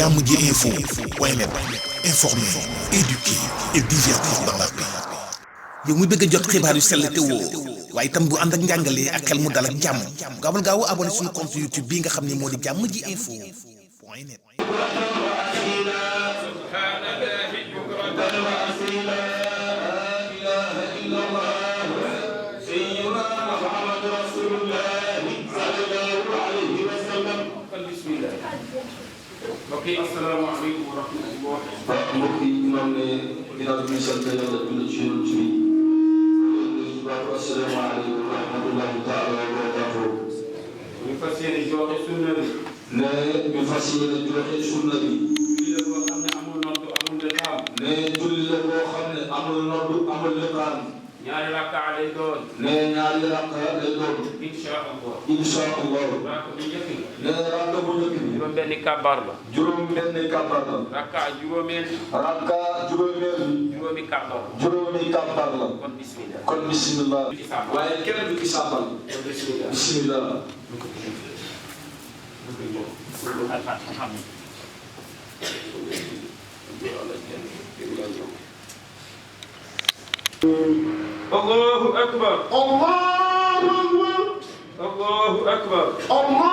Jammji Info point net, informer, éduquer et divertir dans la paix. yow mu bëgg a jot xibaar yu sell te woo waaye itam bu ànd ak njàngalee ak xel mu dal ak jàmm gaawal gaaw abonné suñu compte YouTube bi nga xam ne moo di Jammji Info point net. mbokk yi asalaamaaleykum wa rahmatulah. mbokk yi ñu naan ne ginnaaw bi ñu sant yàlla julli ci yonent bi. asalaamaaleykum wa rahmatulahi taala wa barakaatuh. ñu fas yéene joxe sunna bi. ne ñu fas yéene joxe sunna bi. julli la boo xam ne amul noddu amul liqaam. ne julli la boo xam ne amul noddu amul liqaam. ñaari rakka lay doon. ne ñaari rakka lay doon. incha allah. incha allah. rakka bu njëkk bi. ne rakka bu njëkk bi. juróom benni kabar la. juróom benni kabar la. rakka juróomeel. rakka juróomeel. juróomi kabar. juróomi kabar la. kon bismillah. kon bismillah. waaye kenn du ci sàbbal. bismillah. bismillah. Allahu akbar. Allahu akbar. Allahu akbar. Allahu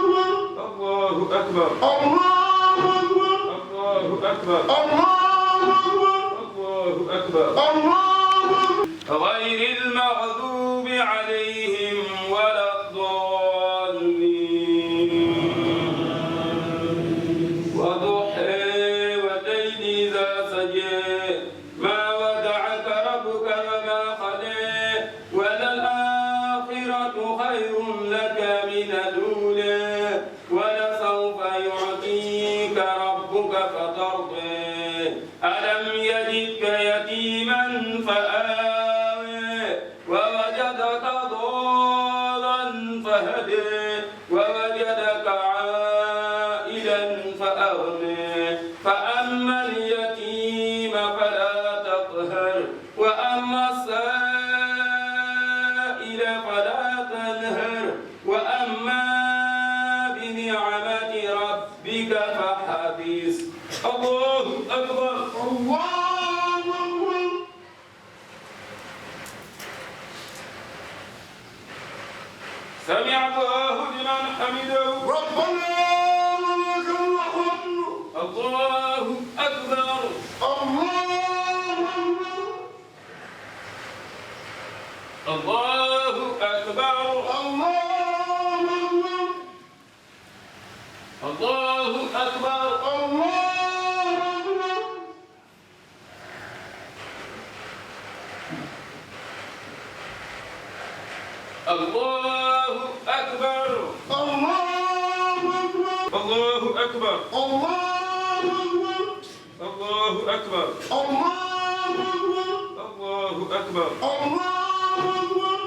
akbar. Allahu akbar. Allahu akbar. Allahu akbar. Allahu akbar. Allahu akbar. غير المغضوب عليهم ولا الضالين. وضحى والليل إذا سجى ما ودعك ربك وما قلى وللآخرة خير لك من الأولى ولسوف يعطيك ربك فترضى ألم يجدك يتيما فآوى ووجدك ضالا فهدى ووجدك عائلا فأغنى فأما اليتيم فلا تقهر وأما السائل فلا تنهر وأما بنعمة ربك فحدث. الله أكبر. الله أكبر. سمع الله لمن حمده. ربنا ولك الحمد. الله أكبر. الله أكبر. الله أكبر. الله أكبر. الله أكبر. الله أكبر. الله أكبر. الله أكبر. الله أكبر. الله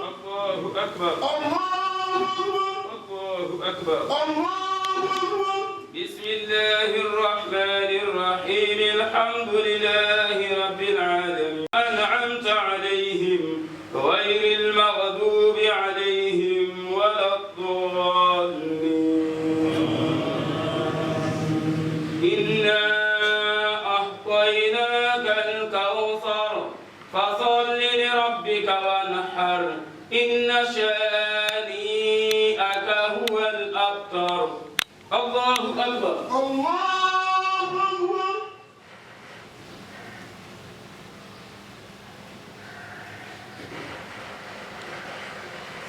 الله أكبر. أكبر. الله أكبر. بسم الله الرحمن الرحيم الحمد لله رب العالمين أنعمت عليهم غير المغضوب عليهم ولا الضالين إنا أعطيناك الكوثر فصل لربك وانحر إن شانئك هو الأبتر. الله أكبر. الله أكبر.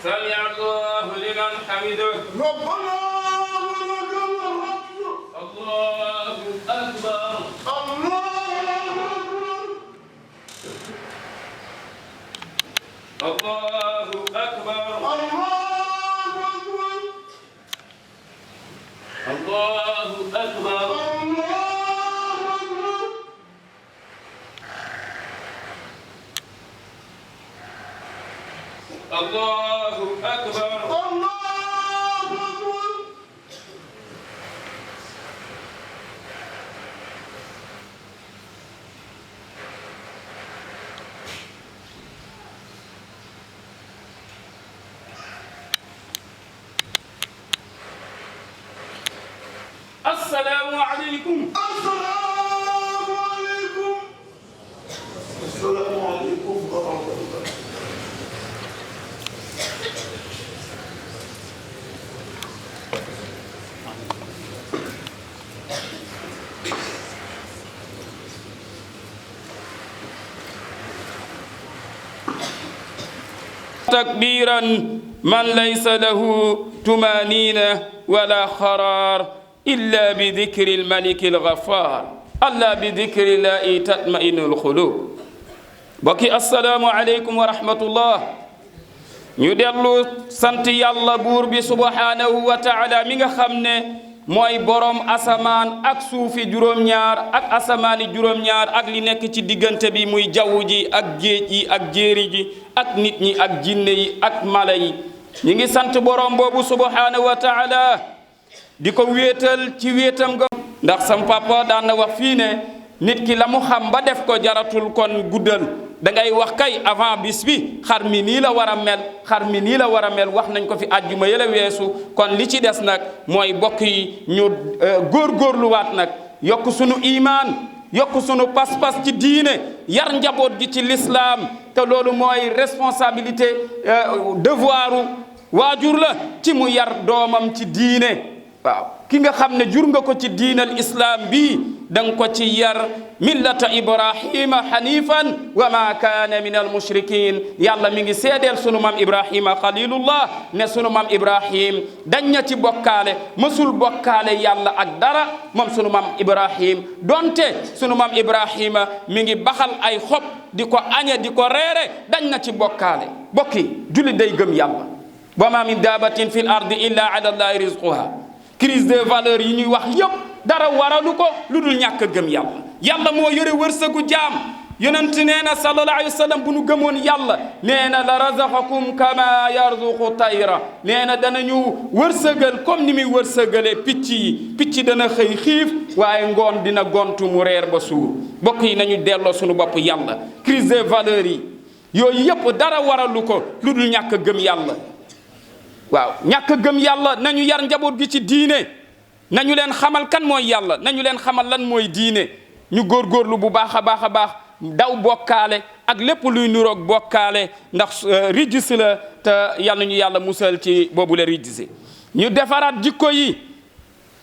سمع الله لمن حمده. ربنا ولك الحمد. الله أكبر. الله الله أكبر. أكبر. الله أكبر. الله أكبر. الله أكبر. السلام عليكم asalaamaaleykum. asalaamaaleykum. asalaamaaleykum wa rahmatulah. تكبيرا من ليس له طمأنينة ولا قرار إلا بذكر الملك الغفار ألا بذكر الله تطمئن القلوب bokki assalaamu aleykum wa rahmatullah ñu dellu sant yàlla buur bi subhanahu wa taala mi nga xam ne mooy borom asamaan ak suufi juróom-ñaar ak asamaani juróom-ñaar ak li nekk ci diggante bi muy jaww ji ak géej yi ak jéeri ji ak nit ñi ak jinne yi ak mala yi ñi ngi sant borom boobu subhanahu wa taala di ko wéetal ci wéetam ga ndax sam papa daan na wax fii ne nit ki la mu xam ba def ko jaratul kon guddal da ngay wax kay avant bis bi xar mi nii la war a mel xar mi nii la war a mel wax nañ ko fi àjjuma yële weesu kon li ci des nag mooy bokk yi ñu góorgóorluwaat nag yokk sunu imaan yokk sunu pas-pas ci diine yar njaboot gi ci lislaam te loolu mooy responsabilité devoiru waajur la ci mu yar doomam ci diine waaw ki nga xam ne jur nga ko ci diinal islam bi danga ko ci yar millata ibrahima hanifan wa ma kaana min al mushrikin yàlla mi ngi seedeel sunu maam ibrahima xalilullah ne sunu maam ibrahim dañ na ci bokkaale mësul bokkaale yàlla ak dara moom sunu maam ibrahim donte sunu maam ibrahima mi ngi baxal ay xob di ko añe di ko reere dañ na ci bokkaale bokki julli day gëm yàlla wa ma min daabatin fi l ardi illa ala allahi rizquha crise des valeurs yi ñuy wax yépp dara waralu ko lu dul ñàkk a gëm yàlla yàlla moo yore wërsëgu jaam yonent nee na sallallahu alayhi wa sallam bu nu gëmoon yàlla nee na la razaqakum kama yarzuqu tayra nee na danañu wërsëgal comme ni muy wërsëgalee picc yi picc dana xëy xiif waaye ngoon dina gontu mu reer ba suur bokk yi nañu delloo suñu bopp yàlla crise des valeurs yi yooyu yépp dara waralu ko lu dul ñàkk a gëm yàlla waaw ñàkk gëm yàlla nañu yar njaboot gi ci diine nañu leen xamal kan mooy yàlla nañu leen xamal lan mooy diine ñu góorgóorlu bu baax a baax a baax daw bokkaale ak lépp luy nuroog bokkaale ndax rijis la te yal nañu yàlla musal ci boobule rijisi ñu defaraat jikko yi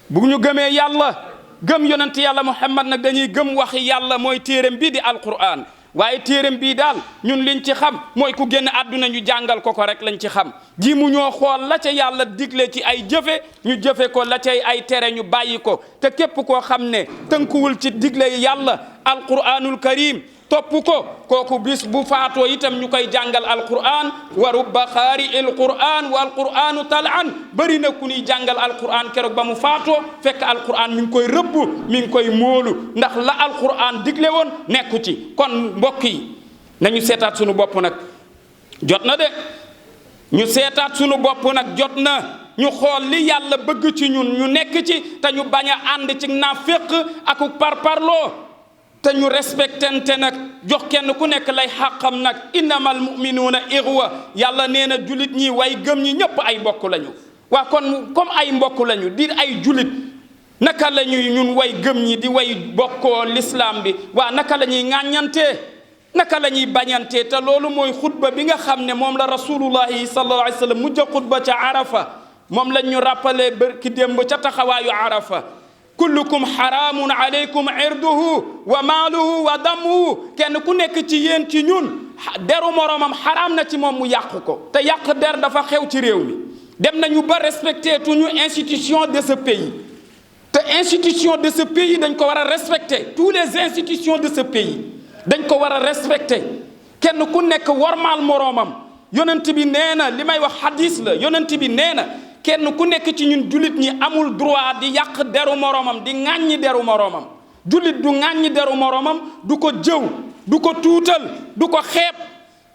bu ñu gëmee yàlla gëm yonent yàlla muhammad nag dañuy gëm waxi yàlla mooy téeram bii di alquran waaye téeram bii daal ñun liñ ci xam mooy ku génn àdduna ñu jàngal ko rek lañ ci xam ji mu ñoo xool la ca yàlla digle ci ay jëfe ñu jëfe ko la cay ay tere ñu bàyyi ko te képp koo xam ne tënkuwul ci digle yàlla alquranul karim topp ko kooku bis bu faatoo itam ñu koy jàngal alquran wa rubba xaari il quran wa alquranu talaan bëri na ku ñuy jàngal alquran keroog ba mu faatoo fekk alquran mi ngi koy rëbb mi ngi koy móolu ndax la alquran digle woon nekku ci kon mbokk yi nañu seetaat sunu bopp nag jot na de ñu seetaat sunu bopp nag jot na ñu xool li yàlla bëgg ci ñun ñu nekk ci te ñu bañ a ànd ci naaféq ak parparloo te ñu respectante nag jox kenn ku nekk lay xàqam nag innamal muminuuna ixwa yàlla nee na julit ñi way gëm ñi ñëpp ay mbokk lañu waa kon comme ay mbokk lañu di ay julit naka la ñuy ñun way gëm ñi di way bokkoo l'islam bi waa naka la ñuy ŋàññantee naka la ñuy bañantee te loolu mooy xutba bi nga xam ne moom la rasulullahi sallallahu alayhi wa sallam mujj a xutba ca arafa moom lañ ñu rappelé bërki démb ca taxawaayu arafa kullukum xaraamun alaykum irduhu wa maaluhu wa damuhu kenn ku nekk ci yéen ci ñun deru moroomam xaraam na ci moom mu yàq ko te yàq der dafa xew ci réew mi dem nañu ba respecté tuñu institution de ce pays te institution de ce pays dañ ko war a respecté tous les institutions de ce pays dañ ko war a respecté kenn ku nekk warmaal moroomam yonent bi nee na li may wax hadis la yonent bi nee na kenn ku nekk ci ñun jullit ñi amul droit di yàq deru moroomam di ŋàññi deru moroomam jullit du ŋàññi deru moroomam du ko jëw du ko tuutal du ko xeeb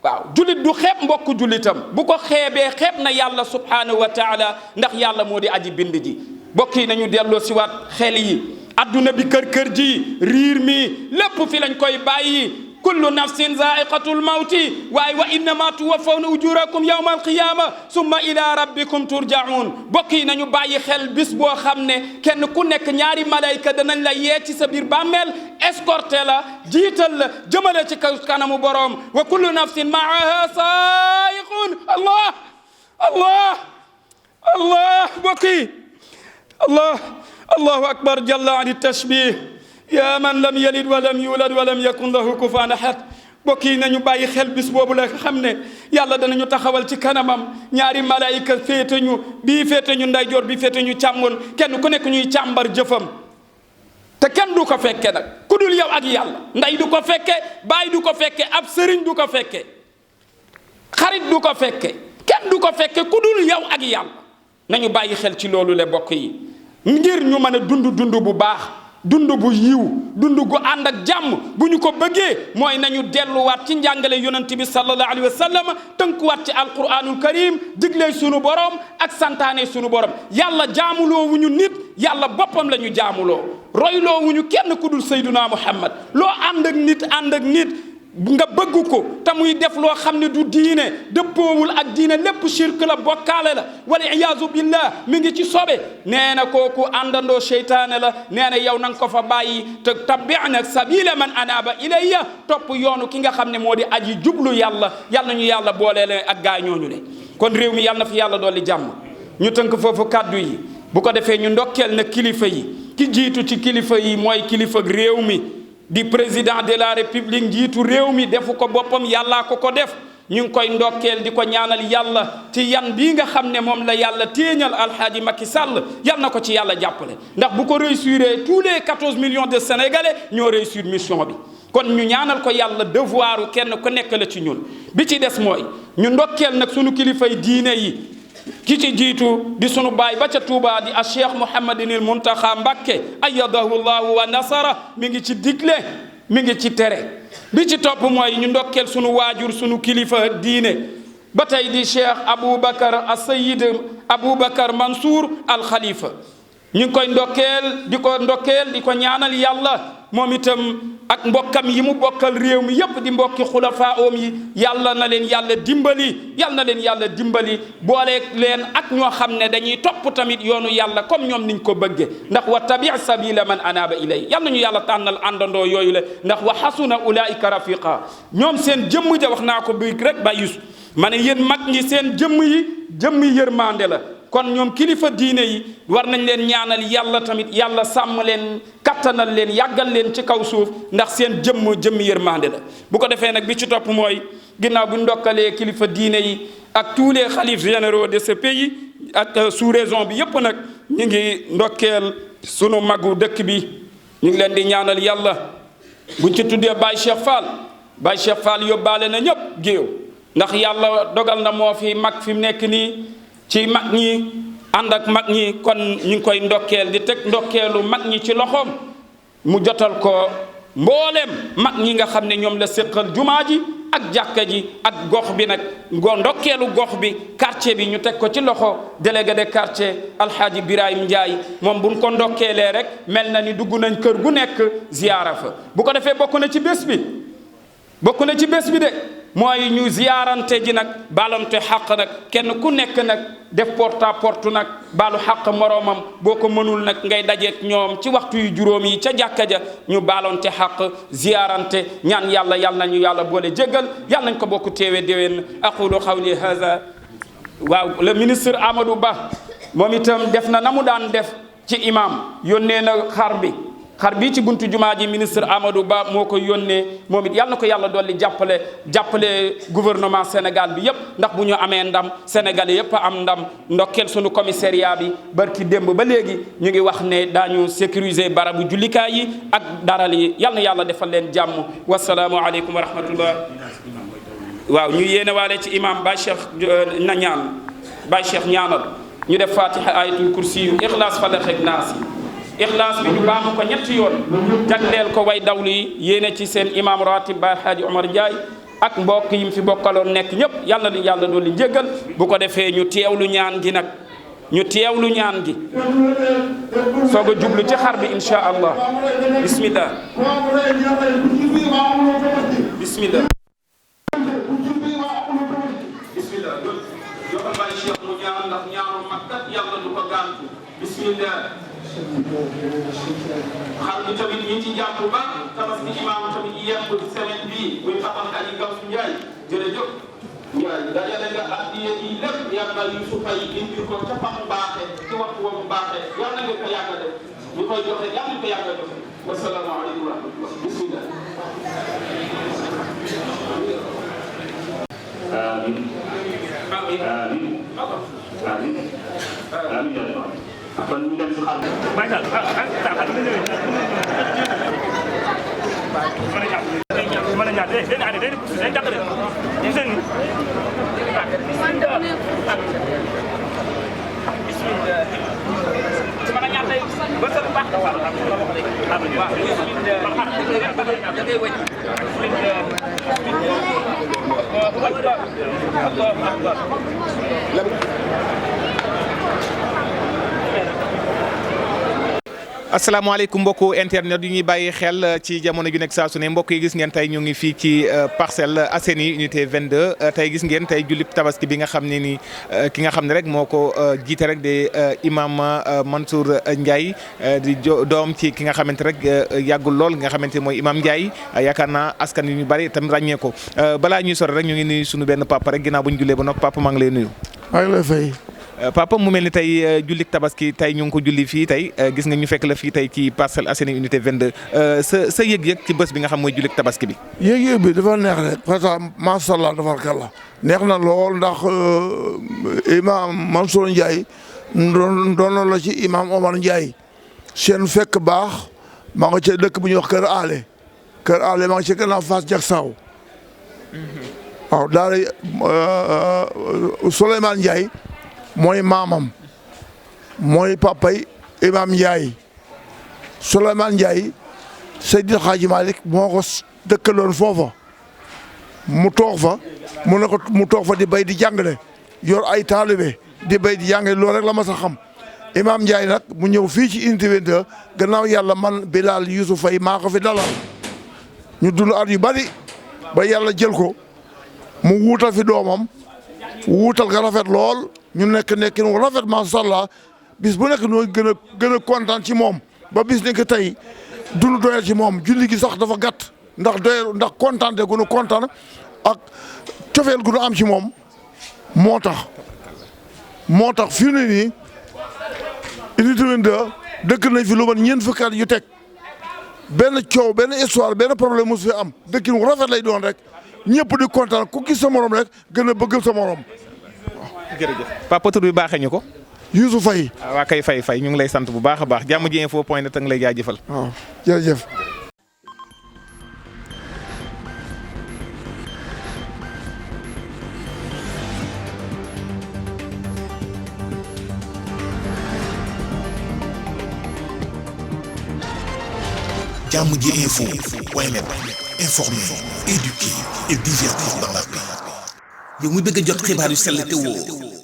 waaw jullit du xeeb mbokku jullitam bu ko xeebee xeeb na yàlla subhanahu wa taala ndax yàlla moo di aji bind ji mbokk yi nañu delloo si waat xel yi adduna bi kër ji riir mi lépp fi lañ koy bàyyi kullu nafsin zaiqatul mawti waaye wa innama tuwaffawna ujurakum yawma alqiyama summa ila rabbikum turjaun bokk yi nañu bàyyi xel bis boo xam ne kenn ku nekk ñaari malayka danañ la yee ci sa biir bàmmeel escorté la jiital la jëmale ci kanamu boroom wa kullu nafsin maaha saa'iqun allah bokk yi allahu akbar jalla an tashbih ya man lam yalid wa lam yulad wa lam yakun lahu kufuwan ahad bokk yi nañu bàyyi xel bis boobu la xam ne yàlla danañu taxawal ci kanamam ñaari malaayika féete ñu bii féete ñu ndeyjoor bii féete ñu càmmoñ kenn ku nekk ñuy càmbar jëfam te kenn du ko fekke nag ku dul yow ak yàlla ndey du ko fekke baay du ko fekke ab sëriñ du ko fekke xarit du ko fekke kenn du ko fekke ku dul yow ak yàlla nañu bàyyi xel ci loolu le bokk yi ngir ñu mën a dund bu baax dund bu yiw dund gu ànd ak jàmm bu ñu ko bëggee mooy nañu delluwaat ci njàngale yonent bi sallallahu alayhi wa sallam tënkuwaat ci alquranul karim digle sunu borom ak santaane sunu borom yàlla jaamuloo wu ñu nit yàlla boppam la ñu jaamuloo royloo wu ñu kenn ku dul sayduna muhammad loo ànd ak nit nga bëgg ko te muy def loo xam ne du diine dëppoowul ak diine lépp shirk la bokkaale la wal iyaazu billah mi ngi ci sobe nee na kooku àndandoo seytaane la nee na yow na nga ko fa bàyyi te tabi'na sabila man anaba ilayya topp yoonu ki nga xam ne moo di aji jublu yàlla ñu yàlla boole leen ak gaay ñooñu le kon réew mi yàlla na fi yàlla dolli jàmm ñu tënk foofu kàddu yi bu ko defee ñu ndokkeel na kilifa yi ki jiitu ci kilifa yi mooy kilifa réew mi di président de la république njiitu réew mi defu ko boppam yàllaa ko def ñu ngi koy ndokkeel di ko ñaanal yàlla ci yan bii nga xam ne moom la yàlla téeñal alhaaji Macky Sall yal na ko ci yàlla jàppale ndax bu ko réussir tous les 14 millions de sénégalais ñoo réussir mission bi kon ñu ñaanal ko yàlla devoiru kenn ku nekk la ci ñun bi ci des mooy ñu ndokkeel nag sunu kilifay diine yi ki ci jiitu di sunu baay ba ca Touba di a Cheikh Mouhamadinil Muntaxa Mbakke ayyadahu llahu wa nasara mi ngi ci digle mi ngi ci tere bi ci topp mooy ñu ndokkeel sunu waajur sunu kilifa diine ba tey di Cheikh Aboubacar as-Sayyid Aboubacar Mansour al Khalifa ñu ngi koy ndokkeel di ko ñaanal yàlla moom itam ak mbokkam yi mu bokkal réew mi yépp di mbokki xulafaa oom yi yàlla na leen yàlla dimbali boole leen ak ñoo xam ne dañuy topp tamit yoonu yàlla comme ñoom niñ ko bëgge ndax wa tabi' sabila man anaba ilay yàlla nañu yàlla tànnal àndandoo yooyu le ndax wa hasuna ulaika rafiqa ñoom seen jëmm ja wax naa ko bi rek ba yusu ma ne yéen mag ñi seen jëmm yërmande la kon ñoom kilifa diine yi war nañ leen ñaanal yàlla tamit yàlla sàmm leen kattanal leen yàggal leen ci kaw suuf ndax seen jëmm yërmande la bu ko defee nag bi ci topp mooy ginnaaw bu ndokkalee kilifa diine yi ak tous les xalifes généraux de ce pays ak sous-région bi yépp nag ñu ngi ndokkeel sunu magu dëkk bi ñu ngi leen di ñaanal yàlla buñ ci tuddee Baye Cheikh Fall yóbbaale na ñëpp géew ndax yàlla dogal na moo fi mag fi mu nekk nii ci mag ñi ànd ak mag ñi kon ñu ngi koy ndokkeel di teg ndokkeelu mag ñi ci loxoom mu jotal ko mbooleem mag ñi nga xam ne ñoom la séqal jumaa ji ak jàkka ji ak gox bi nag ndokkeelu gox bi quartier bi ñu teg ko ci loxo délégué de quartier alhaaji Birahim Ndiaye moom buñ ko ndokkeelee rek mel na ni dugg nañ kër gu nekk ziyaara fa bu ko defee bokk na ci bés bi de mooy ñu ziyaarante ji nag baalante xaq nag kenn ku nekk nag def porte à porte nag baalu xaq moroomam boo ko mënul nag ngay dajeek ñoom ci waxtu yu juróom yi ca jàkka ja ñu baalante xaq ziyaarante ñaan yàlla nañu yàlla boole jéggal yàlla nañ ko bokk téewe déwén aqulu qawli hadha waaw le ministre Amadou Ba moom itam def na mu daan def ci imam yónnee na xar bi ci buntu jumaa ji ministre Amadou Ba moo ko yónnee moom it yàlla na ko yàlla dolli jàppale gouvernement Sénégal bi yépp ndax bu ñu amee ndam Sénégalais yépp am ndam ndokkeel sunu commissariat bi barki démb ba léegi ñu ngi wax ne daañu sécuriser barabu jullikaay yi ak daral yi yàlla na yàlla defal leen jàmm wasalaamu aleykum wa rahmatullah waaw ñu yéene waale ci imam Baye Cheikh na ñaan Baye Cheikh ñaanal ñu def fatiha ayatul kursi yu ixlaas falaq ak naas yi ixlaas bi ñu baamu ko ñetti yoon jagleel ko way dawlu yi yéene ci seen imam ratib Baye Hadji Omar Ndiaye ak mbokk yi mu fi bokkaloon nekk ñëpp yàlla na yàlla doon li njéggal bu ko defee ñu teewlu ñaan gi nag ñu teewlu ñaan gi soog a jublu ci xar bi insha allah bismillah bismillah bismillah joxal Baay Cheikh mu ñaan ndax ñaanu mag kat yàlla du ko gàntu bismillah xar bi tamit ñi ci jàpp ba tabaski imaam tamit yemb semaine bii muy Papa Ali Gamsu Njaay jërëjëf Njaay dajale nga addiya yi lépp yàlla Yusufa yi indi ko ca fa mu baaxe ci waxtu wa mu baaxe yàlla nga ko yàgg a def ñu koy joxe yàlla nga ko yàgg a joxe wasalaamu aleykum wa rahmatullah bismillah amin amin amin amin kon ñu dem si xar mën a ñaar day day day jàpp de ñu seen bismillah ci mën a ñaar day ba sa baax da war am waaw bismillah da ngay wëj Allahu akbar asalaamaaleykum mbokku internet yi ñuy bàyyi xel ci jamono ju nekk saa su ne mbokk yi gis ngeen tey ñu ngi fii ci Parcelles Assainies unité 22 tey gis ngeen tey jullib tabaski bi nga xam ne ni ki nga xam ne rek moo ko jiite rek di imam Mansour Ndiaye di doom ci ki nga xamante rek yàggul lool nga xamante mooy imam Ndiaye yaakaar naa askan wi ñu bari tam ràññee ko balaa ñuy sore rek ñu ngi nuyu suñu benn papa rek ginnaaw bu ñu jullee ba noppi papa maa ngi lay nuyu. maa ngi lay fay. papa mu mel ni tey jullik tabaski tey ñu ngi ko julli fii tey gis nga ñu fekk la fii tey ci Parcelles Assainies unité 22 sa yëg-yëg ci bés bi nga xam mooy jullik tabaski bi. yëg-yëg bi dafa neex rek parce que macha allah tabarkalla neex na lool ndax imam Mansour Ndiaye doon la ci imam Omar Ndiaye seen fekk baax maa nga ca dëkk bu ñuy wax Kër Ale maa nga ca gannaaw Fass Jaksaaw waaw daal Souleymane Ndiaye mooy maamam mooy papay imam Ndiaye Souleymane Ndiaye Seydil Hadji Malick moo ko dëkkaloon foofa mu toog fa mu toog fa di bay di jàngale yor ay taalibe di bay di jàngale loolu rek la ma sa xam imam Ndiaye nag mu ñëw fii ci unité 22 gannaaw yàlla man Bilal Youssouf Faye maa ko fi dalal ñu dund at yu bari ba yàlla jël ko mu wuutal fi doomam wuutal ga rafet lool ñu nekkin wu rafet macha allah bis bu nekk ñoo gën a kontaan ci moom ba bis ni que tey dunu doyal ci moom julli gi sax dafa gàtt ndax kontaan te gunu kontaan ak cofeel gu nu am ci moom moo tax fii ne nii unité 22 dëkk nañ fi lu man ñeent fukki at yu teg benn coow benn histoire benn problème mosu fi am dëkkin wu rafet lay doon rek ñëpp di kontaan ku gis sa morom rek gën a bëgg sa morom. jërëjëf papa tur bi baaxee ñu ko. Youssouf Faye. waa kay Faye ñu ngi lay sant bu baax a baax jàmm ji info point net a ngi lay jaajëfal. waaw jërëjëf. jàmm ji info point net informer, éduquer et divertir dans la paix. yow muy bëgg a jot xibaar yu sell te woo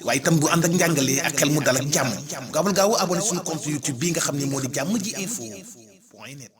waaye itam bu ànd ak njàngalee ak xel mu dal ak jàmm gaawal gaaw abonné suñu compte YouTube bii nga xam ne moo di jàmm ji info point net